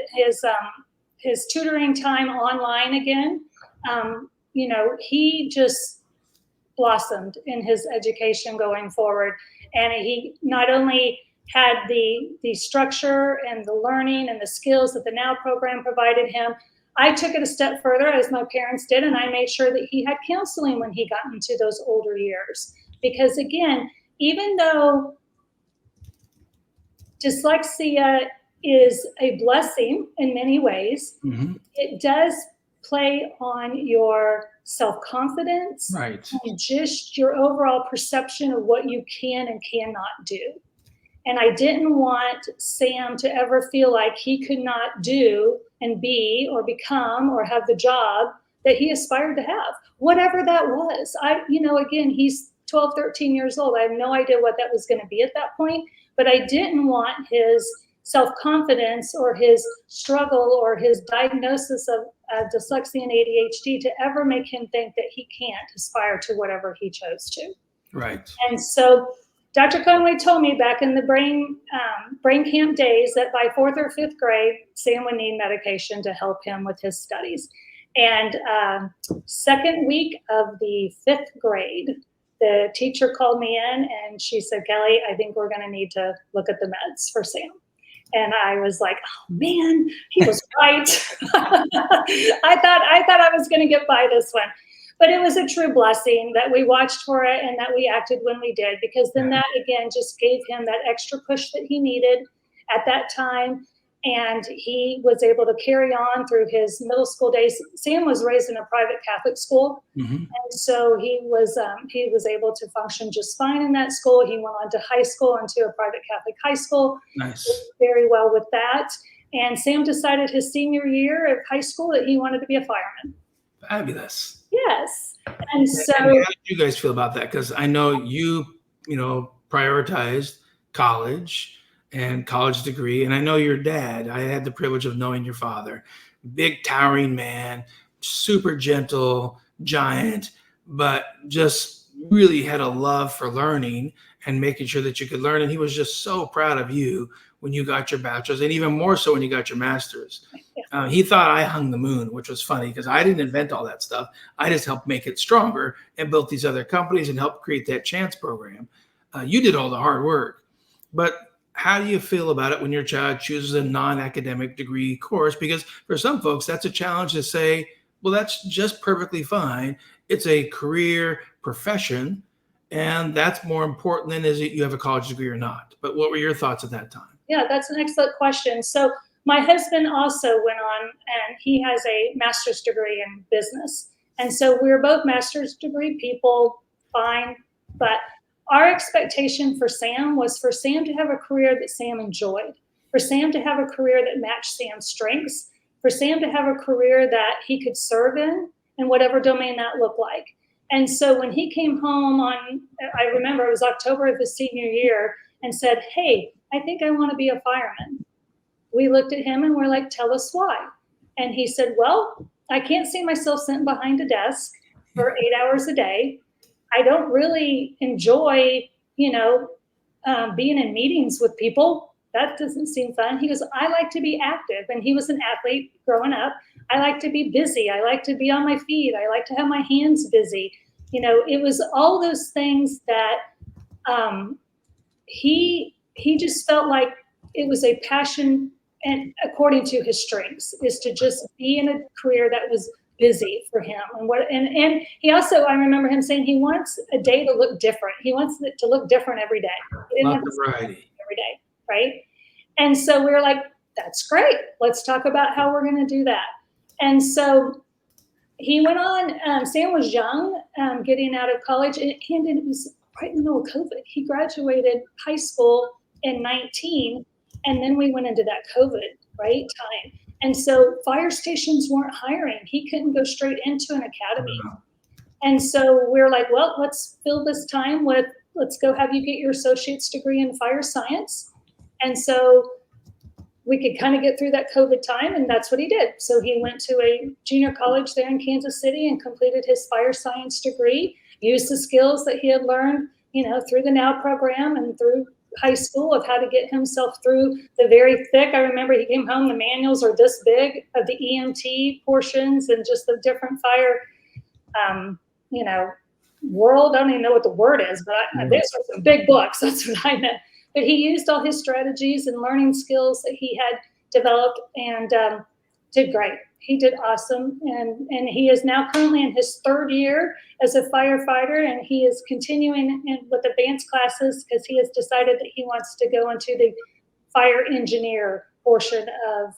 his tutoring time online again, he just blossomed in his education going forward. And he not only had the structure and the learning and the skills that the Now program provided him, I took it a step further, as my parents did, and I made sure that he had counseling when he got into those older years. Because again, even though dyslexia is a blessing in many ways, it does play on your self-confidence and just your overall perception of what you can and cannot do. And I didn't want Sam to ever feel like he could not do and be or become or have the job that he aspired to have, whatever that was. Again, he's 12, 13 years old. I have no idea what that was going to be at that point, but I didn't want his self-confidence or his struggle or his diagnosis of dyslexia and ADHD to ever make him think that he can't aspire to whatever he chose to. Right. And so Dr. Conway told me back in the brain camp days that by 4th or 5th grade, Sam would need medication to help him with his studies. And second week of the 5th grade, the teacher called me in and she said, Kelley, I think we're going to need to look at the meds for Sam. And I was like, oh man, he was right. I thought I was going to get by this one. But it was a true blessing that we watched for it and that we acted when we did, because then that, again, just gave him that extra push that he needed at that time. And he was able to carry on through his middle school days. Sam was raised in a private Catholic school. And so he was able to function just fine in that school. He went on to high school, into a private Catholic high school. Nice. Did very well with that. And Sam decided his senior year of high school that he wanted to be a fireman. Fabulous. Yes. And so how did you guys feel about that? Because I know you prioritized college and college degree. And I know your dad, I had the privilege of knowing your father, big towering man, super gentle, giant, but just really had a love for learning and making sure that you could learn. And he was just so proud of you when you got your bachelor's, and even more so when you got your master's. He thought I hung the moon, which was funny because I didn't invent all that stuff. I just helped make it stronger and built these other companies and helped create that chance program. You did all the hard work. But how do you feel about it when your child chooses a non-academic degree course? Because for some folks, that's a challenge to say, well, that's just perfectly fine. It's a career profession. And that's more important than is it you have a college degree or not. But what were your thoughts at that time? Yeah, that's an excellent question. So my husband also went on, and he has a master's degree in business. And so we were both master's degree people, fine. But our expectation for Sam was for Sam to have a career that Sam enjoyed, for Sam to have a career that matched Sam's strengths, for Sam to have a career that he could serve in whatever domain that looked like. And so when he came home I remember it was October of his senior year, and said, "Hey, I think I want to be a fireman." We looked at him and we're like, "Tell us why." And he said, "Well, I can't see myself sitting behind a desk for 8 hours a day. I don't really enjoy, being in meetings with people. That doesn't seem fun." He goes, "I like to be active." And he was an athlete growing up. "I like to be busy. I like to be on my feet. I like to have my hands busy." It was all those things that he just felt like it was a passion, and according to his strengths, is to just be in a career that was busy for him. And he also, I remember him saying he wants a day to look different. He wants it to look different every day. He didn't have Lots to of variety. every day, right? And so we were like, "That's great. Let's talk about how we're going to do that." And so he went on. Sam was young, getting out of college, and it was right in the middle of COVID. He graduated high school in 19, and then we went into that COVID time. And so fire stations weren't hiring. He couldn't go straight into an academy. And so we were like, "Well, let's fill this time with, let's go have you get your associate's degree in fire science." And so we could kind of get through that COVID time, and that's what he did. So he went to a junior college there in Kansas City and completed his fire science degree, used the skills that he had learned, through the NOW program and through high school of how to get himself through the very thick. I remember he came home, the manuals are this big of the EMT portions and just the different fire, world. I don't even know what the word is, but these are some big books. That's what I meant. But he used all his strategies and learning skills that he had developed, and did great. He did awesome. And he is now currently in his 3rd year as a firefighter, and he is continuing with advanced classes because he has decided that he wants to go into the fire engineer portion of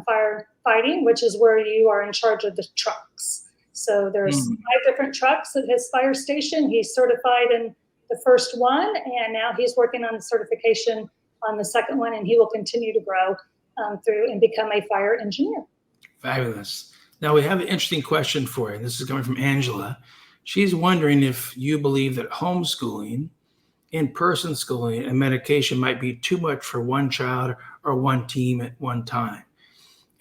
firefighting, which is where you are in charge of the trucks. So there's 5 different trucks at his fire station. He's certified in the first one, and now he's working on the certification on the second one, and he will continue to grow through and become a fire engineer. Fabulous. Now we have an interesting question for you. This is coming from Angela. She's wondering if you believe that homeschooling, in-person schooling, and medication might be too much for one child or one team at one time.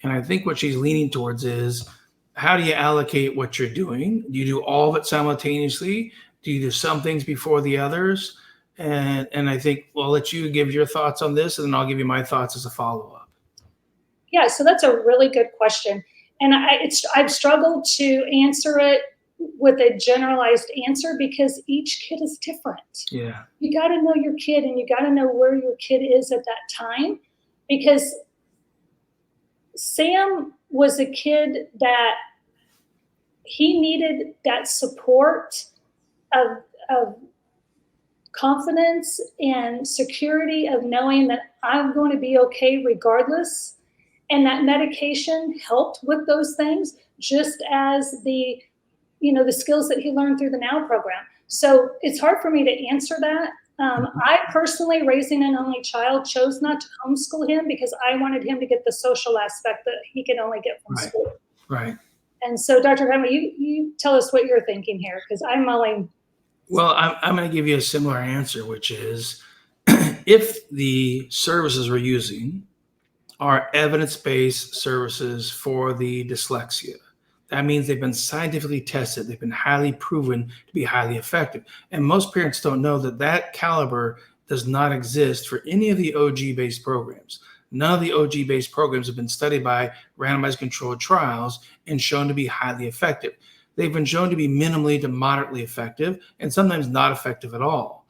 And I think what she's leaning towards is, how do you allocate what you're doing? Do you do all of it simultaneously? Do you do some things before the others? And I think, well, I'll let you give your thoughts on this, and then I'll give you my thoughts as a follow-up. Yeah, so that's a really good question. And I've struggled to answer it with a generalized answer because each kid is different. Yeah. You got to know your kid, and you got to know where your kid is at that time, because Sam was a kid that he needed that support of confidence and security of knowing that I'm going to be okay regardless. And that medication helped with those things, just as the skills that he learned through the NOW program. So it's hard for me to answer that. I personally, raising an only child, chose not to homeschool him because I wanted him to get the social aspect that he could only get from school. Right. And so, Dr. Conway, you tell us what you're thinking here, because I'm only. Well, I'm going to give you a similar answer, which is if the services we're using are evidence-based services for the dyslexia, that means they've been scientifically tested. They've been highly proven to be highly effective. And most parents don't know that caliber does not exist for any of the OG-based programs. None of the OG-based programs have been studied by randomized controlled trials and shown to be highly effective. They've been shown to be minimally to moderately effective and sometimes not effective at all.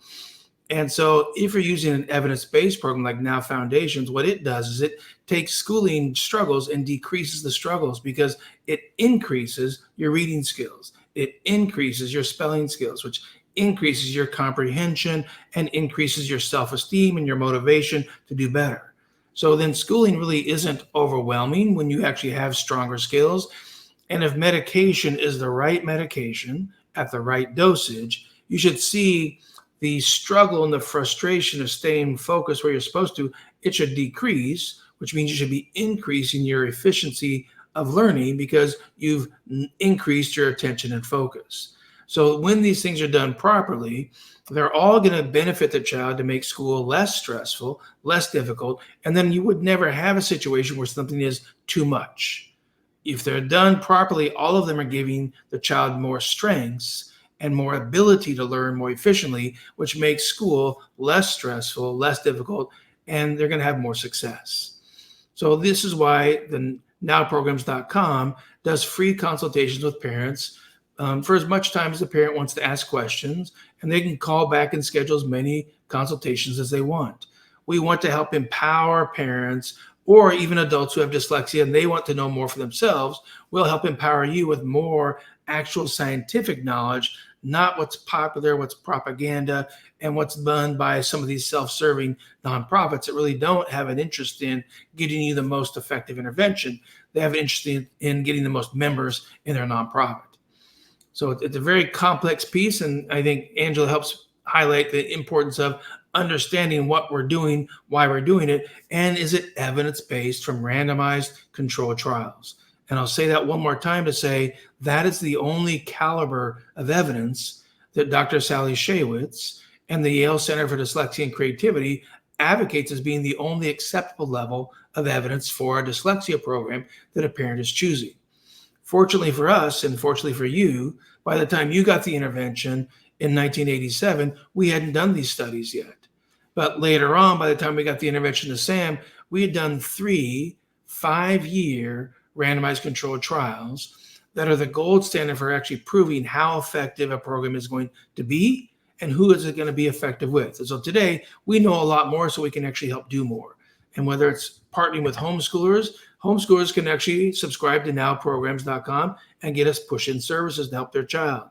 And so if you're using an evidence-based program like NOW Foundations, what it does is it takes schooling struggles and decreases the struggles because it increases your reading skills. It increases your spelling skills, which increases your comprehension and increases your self-esteem and your motivation to do better. So then schooling really isn't overwhelming when you actually have stronger skills. And if medication is the right medication at the right dosage, you should see the struggle and the frustration of staying focused where you're supposed to. It should decrease, which means you should be increasing your efficiency of learning because you've increased your attention and focus. So when these things are done properly, they're all going to benefit the child to make school less stressful, less difficult, and then you would never have a situation where something is too much. If they're done properly, all of them are giving the child more strengths and more ability to learn more efficiently, which makes school less stressful, less difficult, and they're going to have more success. So this is why the nowprograms.com does free consultations with parents for as much time as the parent wants to ask questions, and they can call back and schedule as many consultations as they want. We want to help empower parents or even adults who have dyslexia and they want to know more for themselves. We'll help empower you with more actual scientific knowledge, not what's popular, what's propaganda, and what's done by some of these self-serving nonprofits that really don't have an interest in getting you the most effective intervention. They have an interest in getting the most members in their nonprofit. So it's a very complex piece, and I think Angela helps highlight the importance of understanding what we're doing, why we're doing it, and is it evidence-based from randomized controlled trials. And I'll say that one more time to say that is the only caliber of evidence that Dr. Sally Shaywitz and the Yale Center for Dyslexia and Creativity advocates as being the only acceptable level of evidence for a dyslexia program that a parent is choosing. Fortunately for us, and fortunately for you, by the time you got the intervention in 1987, we hadn't done these studies yet. But later on, by the time we got the intervention to Sam, we had done 3 5-year randomized controlled trials that are the gold standard for actually proving how effective a program is going to be and who is it going to be effective with. And so today, we know a lot more so we can actually help do more. And whether it's partnering with homeschoolers can actually subscribe to nowprograms.com and get us push-in services to help their child.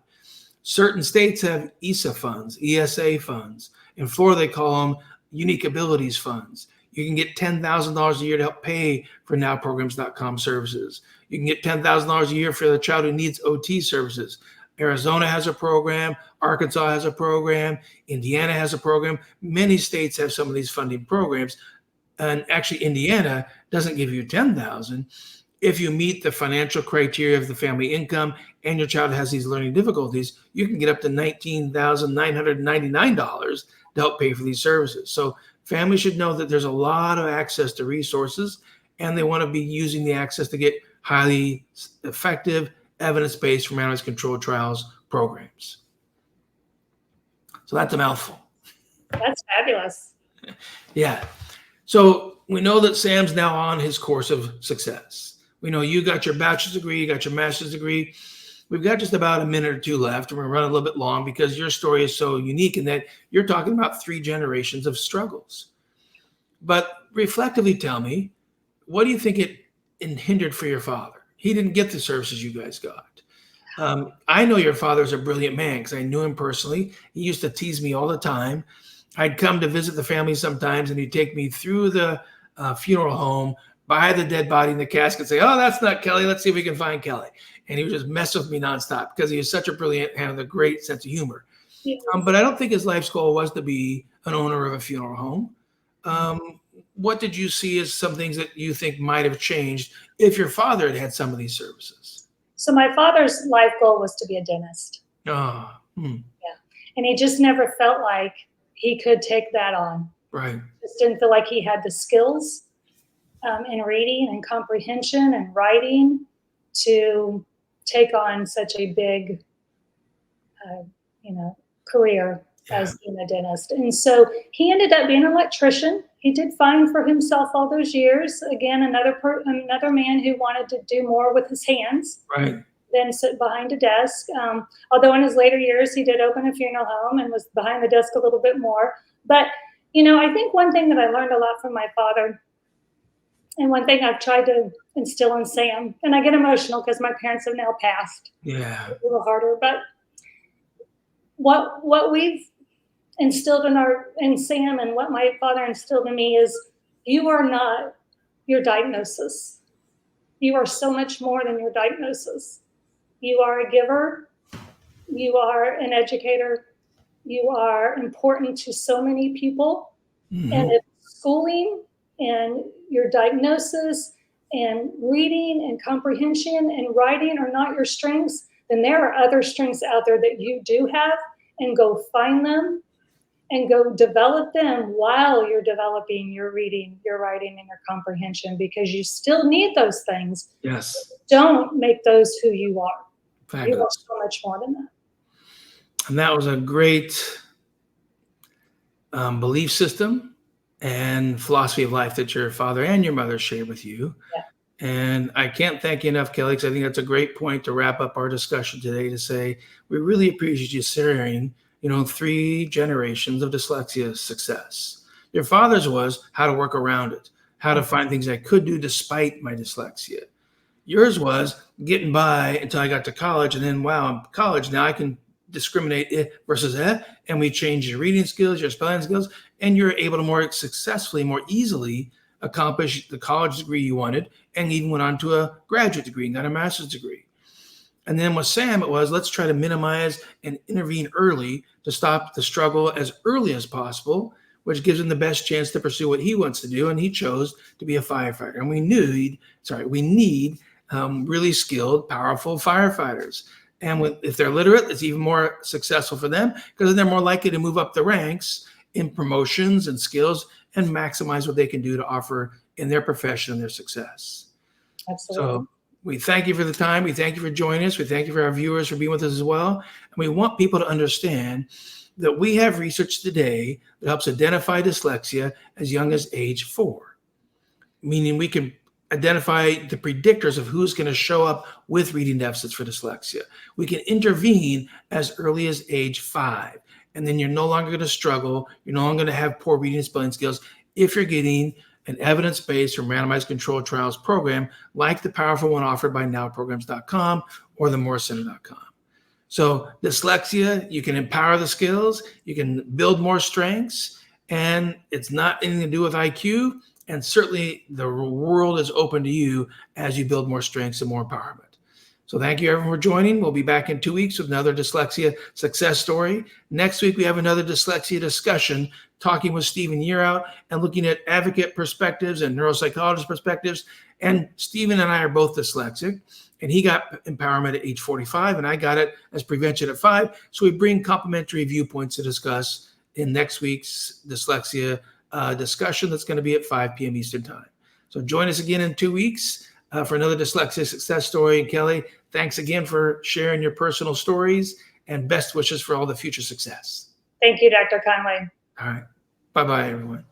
Certain states have ESA funds, ESA funds. In Florida, they call them Unique Abilities Funds. You can get $10,000 a year to help pay for nowprograms.com services. You can get $10,000 a year for the child who needs OT services. Arizona has a program. Arkansas has a program. Indiana has a program. Many states have some of these funding programs. And actually, Indiana doesn't give you $10,000. If you meet the financial criteria of the family income and your child has these learning difficulties, you can get up to $19,999 to help pay for these services. So families should know that there's a lot of access to resources, and they want to be using the access to get highly effective, evidence-based, randomized controlled trials programs. So that's a mouthful. That's fabulous. Yeah. So we know that Sam's now on his course of success. We know you got your bachelor's degree, you got your master's degree. We've got just about a minute or two left, and we're running a little bit long because your story is so unique in that you're talking about 3 generations of struggles. But reflectively tell me, what do you think it hindered for your father? He didn't get the services you guys got. I know your father's a brilliant man because I knew him personally. He used to tease me all the time. I'd come to visit the family sometimes, and he'd take me through the funeral home, by the dead body in the casket, say, "Oh, that's not Kelley. Let's see if we can find Kelley." And he would just mess with me nonstop because he was such a brilliant and had a great sense of humor. Yes. But I don't think his life's goal was to be an owner of a funeral home. What did you see as some things that you think might have changed if your father had had some of these services? So my father's life goal was to be a dentist. Yeah. And he just never felt like he could take that on. Right. Just didn't feel like he had the skills in reading and comprehension and writing to take on such a big, career as being a dentist. And so he ended up being an electrician. He did fine for himself all those years. Again, another man who wanted to do more with his hands than sit behind a desk. Although in his later years, he did open a funeral home and was behind the desk a little bit more. But, I think one thing that I learned a lot from my father, and one thing I've tried to instill in Sam, and I get emotional because my parents have now passed. Yeah. A little harder, but what we've instilled in Sam, and what my father instilled in me is, you are not your diagnosis. You are so much more than your diagnosis. You are a giver. You are an educator. You are important to so many people. Mhm. And if schooling and your diagnosis and reading and comprehension and writing are not your strengths, then there are other strengths out there that you do have, and go find them and go develop them while you're developing your reading, your writing, and your comprehension, because you still need those things. Yes. Don't make those who you are. You are Fabulous. so much more than that. And that was a great belief system and philosophy of life that your father and your mother shared with you. Yeah. And I can't thank you enough, Kelley, because I think that's a great point to wrap up our discussion today, to say we really appreciate you sharing, 3 generations of dyslexia success. Your father's was how to work around it, how to find things I could do despite my dyslexia. Yours was getting by until I got to college, and then, wow, I'm college, now I can discriminate it versus that, and we change your reading skills, your spelling skills, and you're able to more successfully, more easily accomplish the college degree you wanted, and even went on to a graduate degree and got a master's degree. And then with Sam, it was, let's try to minimize and intervene early to stop the struggle as early as possible, which gives him the best chance to pursue what he wants to do. And he chose to be a firefighter. And we need really skilled, powerful firefighters. And if they're literate, it's even more successful for them, because then they're more likely to move up the ranks in promotions and skills and maximize what they can do to offer in their profession and their success. Absolutely. So we thank you for the time. We thank you for joining us. We thank you for our viewers for being with us as well. And we want people to understand that we have research today that helps identify dyslexia as young as age 4, meaning we can identify the predictors of who's going to show up with reading deficits for dyslexia. We can intervene as early as age 5, and then you're no longer going to struggle. You're no longer going to have poor reading and spelling skills if you're getting an evidence-based or randomized controlled trials program like the powerful one offered by nowprograms.com or themorcenter.com. So dyslexia, you can empower the skills, you can build more strengths, and it's not anything to do with IQ. And certainly the world is open to you as you build more strengths and more empowerment. So thank you everyone for joining. We'll be back in 2 weeks with another dyslexia success story. Next week, we have another dyslexia discussion, talking with Stephen Yearout and looking at advocate perspectives and neuropsychologist perspectives. And Stephen and I are both dyslexic, and he got empowerment at age 45, and I got it as prevention at 5. So we bring complementary viewpoints to discuss in next week's dyslexia discussion that's going to be at 5 p.m. Eastern time. So join us again in 2 weeks for another dyslexia success story. And Kelley, thanks again for sharing your personal stories, and best wishes for all the future success. Thank you, Dr. Conway. All right. Bye-bye, everyone.